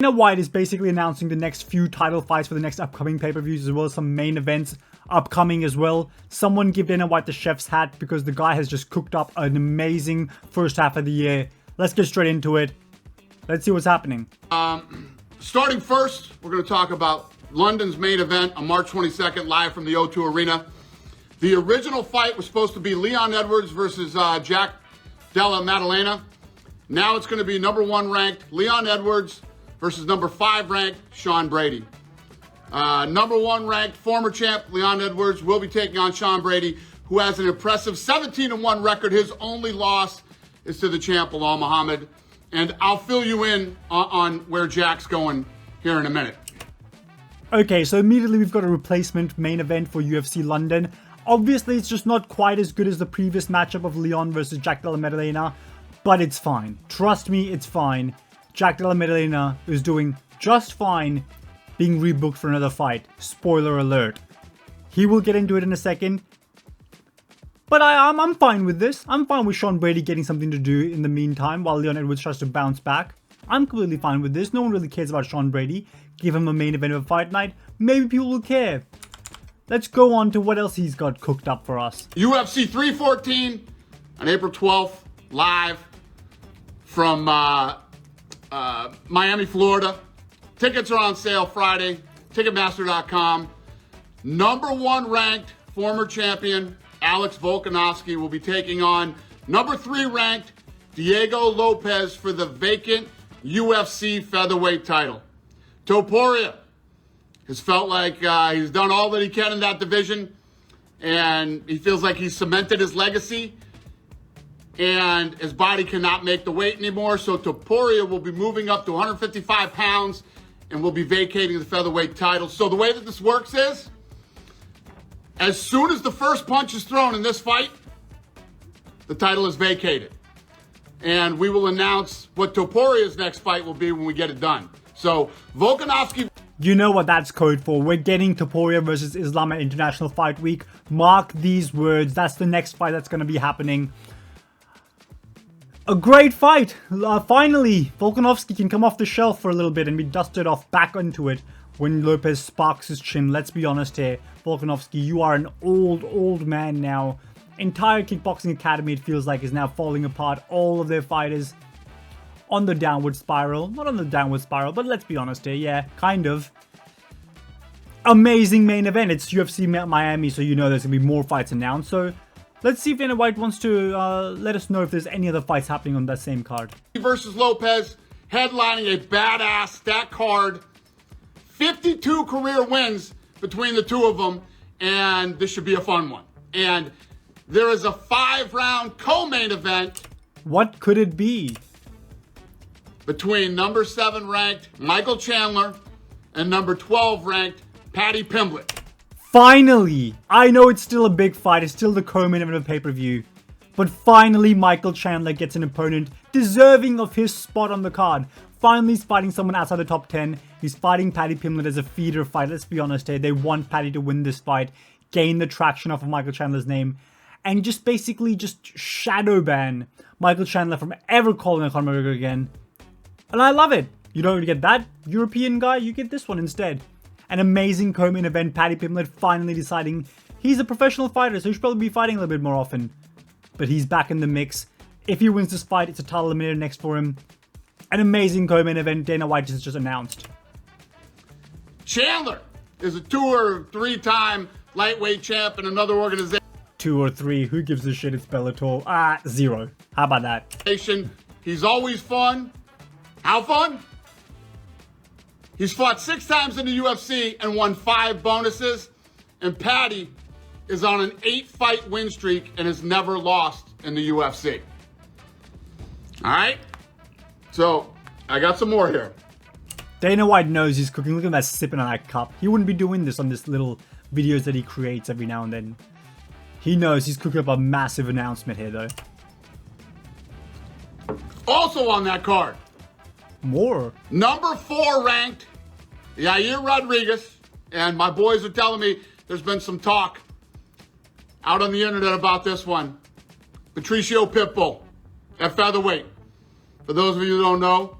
Dana White is basically announcing the next few title fights for the next upcoming pay-per-views, as well as some main events upcoming as well. Someone give Dana White the chef's hat, because the guy has just cooked up an amazing first half of the year. Let's get straight into it. Let's see what's happening. Starting first, we're going to talk about London's main event on March 22nd, live from the O2 Arena. The original fight was supposed to be Leon Edwards versus Jack Della Maddalena. Now it's going to be number 1 ranked Leon Edwards versus number 5 ranked Sean Brady. Number 1 ranked former champ Leon Edwards will be taking on Sean Brady, who has an impressive 17-1 record. His only loss is to the champ Bilal Muhammad. And I'll fill you in on where Jack's going here in a minute. Okay, so immediately we've got a replacement main event for UFC London. Obviously, it's just not quite as good as the previous matchup of Leon versus Jack Della Maddalena, but it's fine. Trust me, it's fine. Jack Della Maddalena is doing just fine being rebooked for another fight. Spoiler alert. He will get into it in a second. But I'm fine with this. I'm fine with Sean Brady getting something to do in the meantime while Leon Edwards tries to bounce back. I'm completely fine with this. No one really cares about Sean Brady. Give him a main event of a fight night. Maybe people will care. Let's go on to what else he's got cooked up for us. UFC 314 on April 12th, live from Miami, Florida. Tickets are on sale Friday. Ticketmaster.com. Number 1 ranked former champion Alex Volkanovski will be taking on number 3 ranked Diego Lopes for the vacant UFC featherweight title. Topuria has felt like he's done all that he can in that division, and he feels like he's cemented his legacy, and his body cannot make the weight anymore. So Topuria will be moving up to 155 pounds and will be vacating the featherweight title. So the way that this works is, as soon as the first punch is thrown in this fight, the title is vacated. And we will announce what Topuria's next fight will be when we get it done. So Volkanovski... You know what that's code for. We're getting Topuria versus Islam at International Fight Week. Mark these words. That's the next fight that's going to be happening. A great fight. Finally, Volkanovski can come off the shelf for a little bit and be dusted off back onto it when Lopes sparks his chin. Let's be honest here. Volkanovski, you are an old man now. Entire kickboxing academy, it feels like, is now falling apart. All of their fighters on the downward spiral. Not on the downward spiral, but let's be honest here. Yeah, kind of. Amazing main event. It's UFC Miami, so you know there's going to be more fights announced. So let's see if Dana White wants to let us know if there's any other fights happening on that same card. Versus Lopes, headlining a badass stack card. 52 career wins between the two of them, and this should be a fun one. And there is a 5-round co-main event. What could it be? Between number 7 ranked Michael Chandler and number 12 ranked Paddy Pimblett. Finally! I know it's still a big fight. It's still the co-main event of pay-per-view. But finally, Michael Chandler gets an opponent deserving of his spot on the card. Finally, he's fighting someone outside the top 10. He's fighting Paddy Pimblett as a feeder fight. Let's be honest here. They want Paddy to win this fight, gain the traction off of Michael Chandler's name, and just basically just shadow ban Michael Chandler from ever calling a Conor McGregor again. And I love it. You don't get that European guy, you get this one instead. An amazing co-main event. Paddy Pimblett finally deciding he's a professional fighter, so he should probably be fighting a little bit more often. But he's back in the mix. If he wins this fight, it's a title eliminator next for him. An amazing co-main event Dana White has just announced. Chandler is a 2 or 3-time lightweight champ in another organization. 2 or 3, who gives a shit? It's Bellator. 0. How about that? He's always fun. How fun? He's fought 6 times in the UFC and won 5 bonuses. And Paddy is on an 8-fight win streak and has never lost in the UFC. All right? So, I got some more here. Dana White knows he's cooking. Look at that sipping on that cup. He wouldn't be doing this on this little videos that he creates every now and then. He knows he's cooking up a massive announcement here, though. Also on that card. More. Number 4 ranked Yair Rodriguez. And my boys are telling me there's been some talk out on the internet about this one. Patricio Pitbull at featherweight. For those of you who don't know.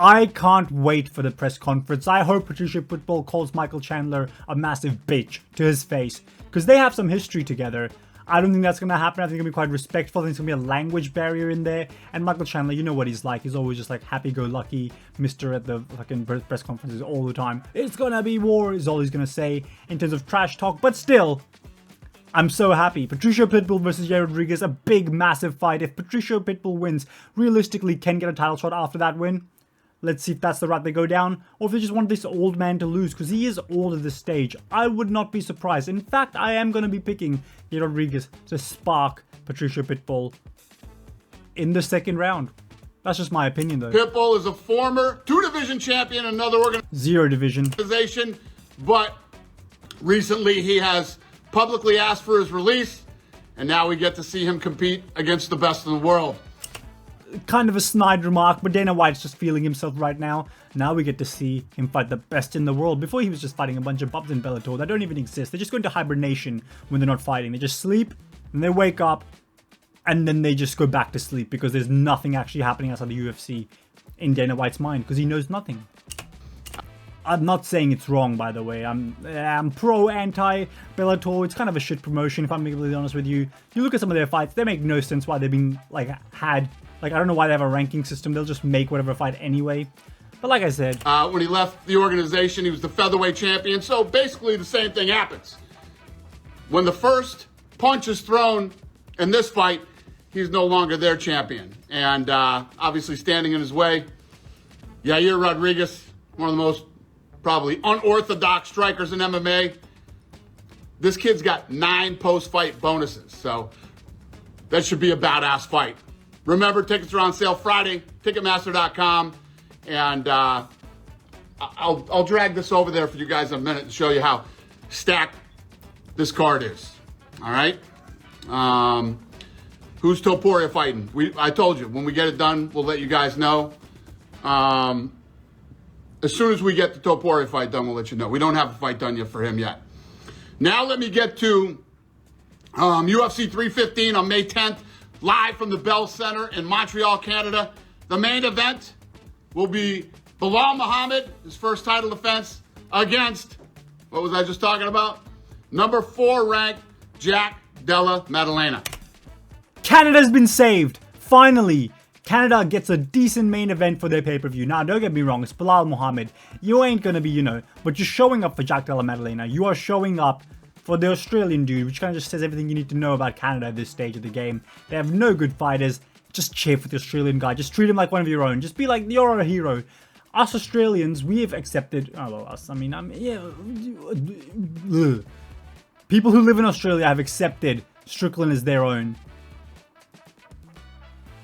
I can't wait for the press conference. I hope Patricia Pitbull calls Michael Chandler a massive bitch to his face, because they have some history together. I don't think that's going to happen. I think it'll be quite respectful. I think there's going to be a language barrier in there. And Michael Chandler, you know what he's like. He's always just like happy-go-lucky Mr. at the fucking press conferences all the time. It's going to be war is all he's going to say in terms of trash talk. But still, I'm so happy. Patricia Pitbull versus Yair Rodriguez, a big, massive fight. If Patricia Pitbull wins, realistically can get a title shot after that win. Let's see if that's the route they go down, or if they just want this old man to lose, because he is old at this stage. I would not be surprised. In fact, I am going to be picking Yair Rodriguez to spark Patricia Pitbull in the second round. That's just my opinion, though. Pitbull is a former 2-division champion in another Zero division. organization, but recently he has publicly asked for his release, and now we get to see him compete against the best in the world. Kind of a snide remark, but Dana White's just feeling himself right now. Now we get to see him fight the best in the world. Before he was just fighting a bunch of bubs in Bellator that don't even exist. They just go into hibernation when they're not fighting. They just sleep, and they wake up, and then they just go back to sleep because there's nothing actually happening outside the UFC in Dana White's mind because he knows nothing. I'm not saying it's wrong, by the way. I'm pro, anti Bellator. It's kind of a shit promotion, if I'm being really honest with you. You look at some of their fights, they make no sense why they've been had. I don't know why they have a ranking system. They'll just make whatever fight anyway. But like I said, when he left the organization, he was the featherweight champion. So basically the same thing happens. When the first punch is thrown in this fight, he's no longer their champion. And obviously standing in his way, Yair Rodriguez, one of the most probably unorthodox strikers in MMA. This kid's got 9 post-fight bonuses. So that should be a badass fight. Remember, tickets are on sale Friday, Ticketmaster.com, and I'll drag this over there for you guys in a minute to show you how stacked this card is. All right? Who's Topuria fighting? I told you, when we get it done, we'll let you guys know. As soon as we get the Topuria fight done, we'll let you know. We don't have a fight done yet for him yet. Now let me get to UFC 315 on May 10th. Live from the Bell Center in Montreal, Canada. The main event will be Belal Muhammad, his first title defense, against, what was I just talking about? Number 4 ranked Jack Della Maddalena. Canada's been saved. Finally, Canada gets a decent main event for their pay-per-view. Now, don't get me wrong, it's Belal Muhammad. You ain't gonna be, but you're showing up for Jack Della Maddalena. You are showing up for the Australian dude, which kind of just says everything you need to know about Canada at this stage of the game. They have no good fighters. Just cheer for the Australian guy. Just treat him like one of your own. Just be like, you're a hero. Us Australians, we have accepted... Oh, well, us. People who live in Australia have accepted Strickland as their own.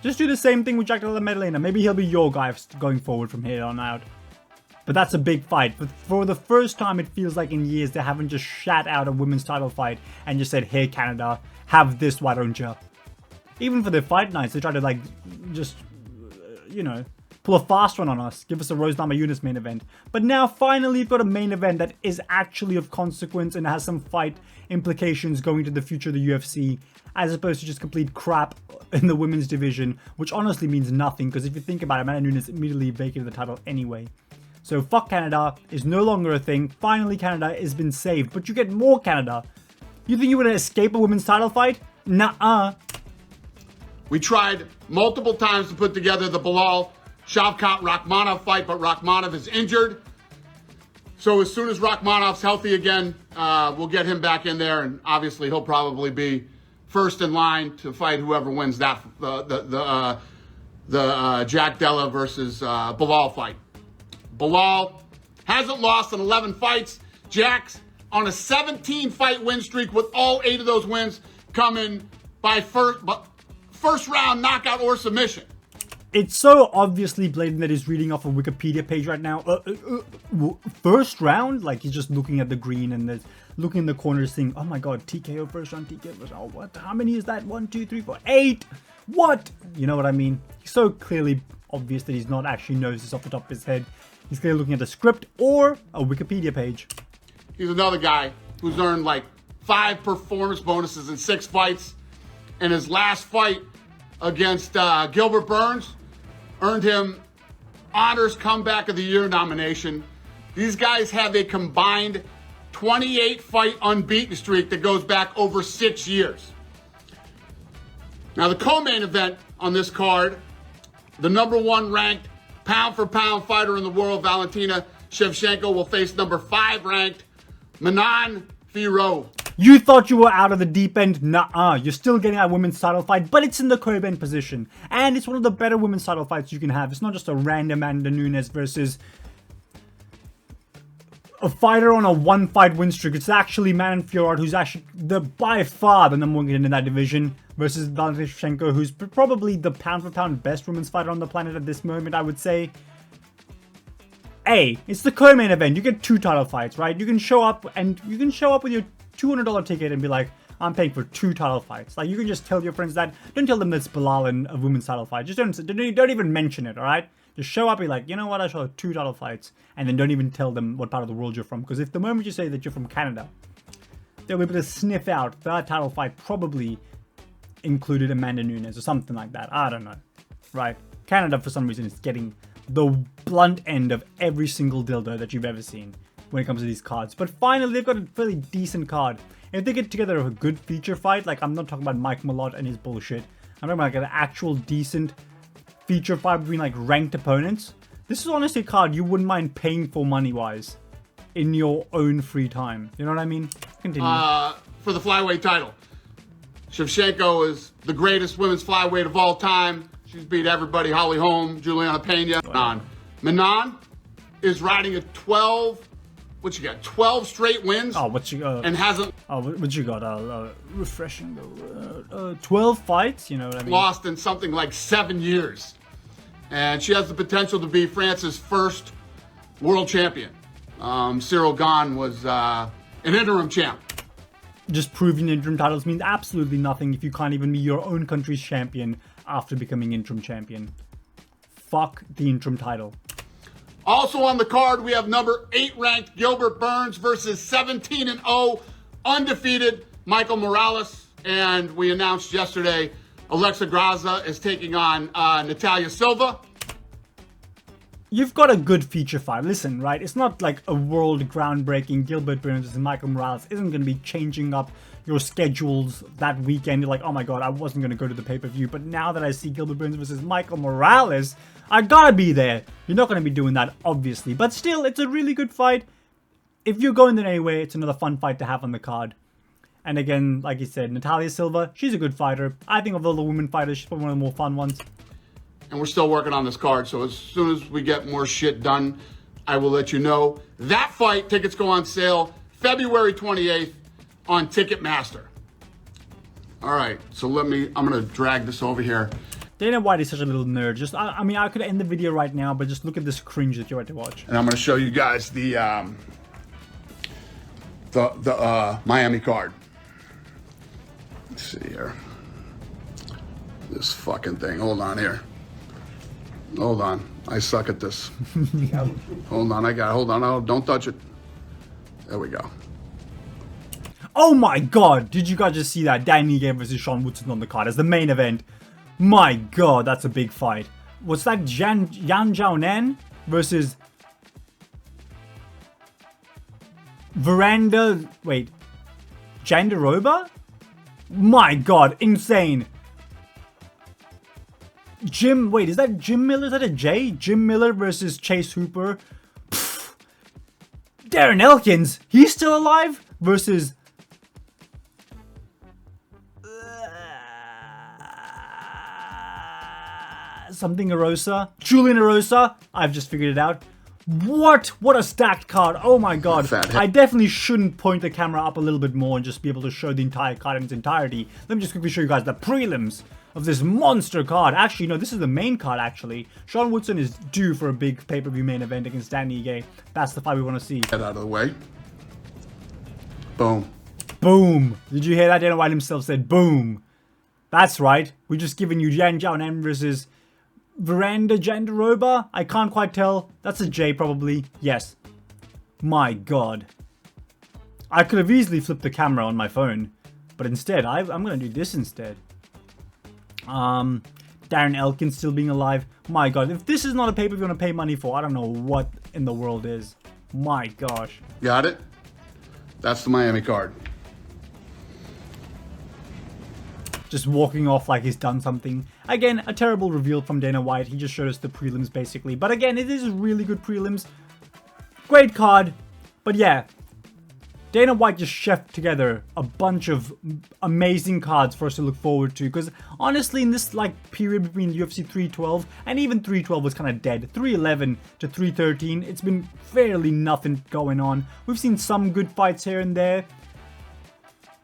Just do the same thing with Jack Della Maddalena. Maybe he'll be your guy going forward from here on out. But that's a big fight. But for the first time, it feels like in years, they haven't just shat out a women's title fight and just said, hey, Canada, have this, why don't you? Even for their fight nights, they try to, pull a fast one on us. Give us a Rose Namajunas main event. But now, finally, you've got a main event that is actually of consequence and has some fight implications going to the future of the UFC, as opposed to just complete crap in the women's division, which honestly means nothing, because if you think about it, Amanda Nunes immediately vacated the title anyway. So fuck Canada is no longer a thing. Finally, Canada has been saved. But you get more Canada. You think you're going to escape a women's title fight? Nuh-uh. We tried multiple times to put together the Belal Shavkat Rakhmonov fight, but Rakhmonov is injured. So as soon as Rakhmonov's healthy again, we'll get him back in there. And obviously, he'll probably be first in line to fight whoever wins that the Jack Della versus Belal fight. Belal hasn't lost in 11 fights. Jack's on a 17-fight win streak with all 8 of those wins coming by first round knockout or submission. It's so obviously blatant that he's reading off a Wikipedia page right now. First round? Like he's just looking at the green and looking in the corners saying, oh my god, TKO first round, TKO first round. Oh, what? How many is that? 1, 2, 3, 4, 8? What? You know what I mean? He's so clearly obvious that he's not actually knows this off the top of his head. He's clearly looking at a script or a Wikipedia page. He's another guy who's earned 5 performance bonuses in 6 fights. And his last fight against Gilbert Burns earned him Honors Comeback of the Year nomination. These guys have a combined 28 fight unbeaten streak that goes back over 6 years. Now the co-main event on this card, the #1 ranked pound for pound fighter in the world, Valentina Shevchenko, will face #5 ranked Manon Fiorot. You thought you were out of the deep end? Nuh-uh. You're still getting a women's title fight, but it's in the co-main position. And it's one of the better women's title fights you can have. It's not just a random Amanda Nunes versus a fighter on a 1-fight win streak. It's actually Manon Fiorot, who's actually by far the #1 contender in that division, versus Valentina Shevchenko, who's probably the pound-for-pound best women's fighter on the planet at this moment, I would say. It's the co-main event. You get 2 title fights, right? You can show up with your $200 ticket and be like, I'm paying for 2 title fights. Like, you can just tell your friends that. Don't tell them that's Bilal and a women's title fight. Just don't even mention it, alright? Just show up and be like, you know what, I saw 2 title fights. And then don't even tell them what part of the world you're from. Because if the moment you say that you're from Canada, they'll be able to sniff out that title fight probably included Amanda Nunes or something like that. I don't know. Right? Canada, for some reason, is getting the blunt end of every single dildo that you've ever seen when it comes to these cards. But finally, they've got a fairly decent card. If they get together a good feature fight, like I'm not talking about Mike Malott and his bullshit. I'm talking about like an actual decent feature fight between like ranked opponents. This is honestly a card you wouldn't mind paying for money-wise in your own free time. You know what I mean? Continue. For the flyweight title, Shevchenko is the greatest women's flyweight of all time. She's beat everybody: Holly Holm, Juliana Pena. Wow. Manon is riding a 12. What you got? 12 straight wins. Oh, what you got? And hasn't. Oh, what you got? Refreshing though. 12 fights. You know what I mean? Lost in something like 7 years, and she has the potential to be France's first world champion. Cyril Gane was an interim champ. Just proving interim titles means absolutely nothing if you can't even be your own country's champion after becoming interim champion. Fuck the interim title. Also on the card, we have #8 ranked Gilbert Burns versus 17-0 undefeated Michael Morales. And we announced yesterday Alexa Graza is taking on Natalia Silva. You've got a good feature fight. Listen, right? It's not like a world groundbreaking Gilbert Burns versus Michael Morales isn't going to be changing up your schedules that weekend. You're like, oh my god, I wasn't going to go to the pay-per-view, but now that I see Gilbert Burns versus Michael Morales, I gotta be there. You're not going to be doing that, obviously, but still, it's a really good fight. If you're going there anyway, it's another fun fight to have on the card. And again, like you said, Natalia Silva, she's a good fighter. I think of all the women fighters, she's probably one of the more fun ones. And we're still working on this card, so as soon as we get more shit done, I will let you know. That fight, tickets go on sale February 28th on Ticketmaster. All right, so I'm gonna drag this over here. Dana White is such a little nerd. Just, I mean, I could end the video right now, but just look at this cringe that you're about to watch. And I'm gonna show you guys the Miami card. Let's see here. This fucking thing. Hold on here. Hold on. I suck at this. Hold on. Hold on. Oh, don't touch it. There we go. Oh my god. Did you guys just see that? Danny Ige versus Sean Woodson on the card as the main event. My god, that's a big fight. Was that Yan Jiaonan versus Jandiroba? My god, insane. Is that Jim Miller? Is that a J? Jim Miller versus Chase Hooper. Pfft. Darren Elkins, he's still alive? Versus something Erosa. Julian Erosa. I've just figured it out. What a stacked card. Oh my god. I definitely shouldn't point the camera up a little bit more and just be able to show the entire card in its entirety. Let me just quickly show you guys the prelims of this monster card. Actually, no, this is the main card, actually. Sean Woodson is due for a big pay-per-view main event against Danny Ige. That's the fight we want to see. Get out of the way. Boom. Boom. Did you hear that? Dana White himself said boom. That's right. We're just giving you Yan Jiaonan versus Veranda Jandiroba? I can't quite tell. That's a J, probably. Yes. My god. I could have easily flipped the camera on my phone. But instead, I'm going to do this instead. Darren Elkins still being alive. My god, if this is not a pay-per-view you want to pay money for, I don't know what in the world is. My gosh. Got it? That's the Miami card. Just walking off like he's done something. Again, a terrible reveal from Dana White. He just showed us the prelims basically. But again, it is really good prelims. Great card. But yeah, Dana White just chefed together a bunch of amazing cards for us to look forward to. Because honestly, in this like period between UFC 312 and even 312 was kind of dead. 311 to 313, it's been fairly nothing going on. We've seen some good fights here and there.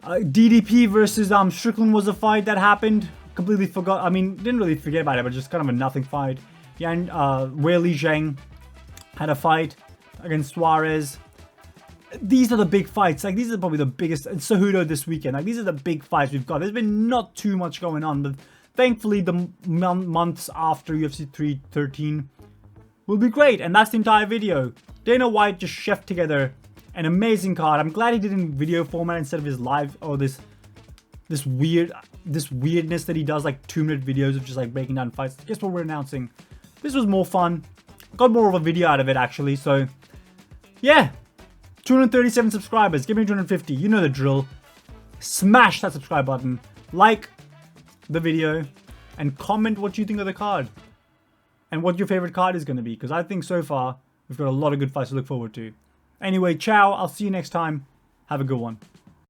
DDP versus Strickland was a fight that happened. Completely forgot. I mean, didn't really forget about it, but just kind of a nothing fight. Yeah, and Weili Zhang had a fight against Suarez. These are the big fights. Like, these are probably the biggest. And Cejudo this weekend. Like, these are the big fights we've got. There's been not too much going on, but thankfully the months after UFC 313 will be great. And that's the entire video. Dana White just chefed together an amazing card. I'm glad he did it in video format instead of his live, or this weirdness that he does, like 2-minute videos of just like breaking down fights. Guess what we're announcing? This was more fun. Got more of a video out of it actually. So yeah, 237 subscribers. Give me 250. You know the drill. Smash that subscribe button. Like the video and comment what you think of the card and what your favorite card is going to be, because I think so far we've got a lot of good fights to look forward to. Anyway, ciao. I'll see you next time. Have a good one.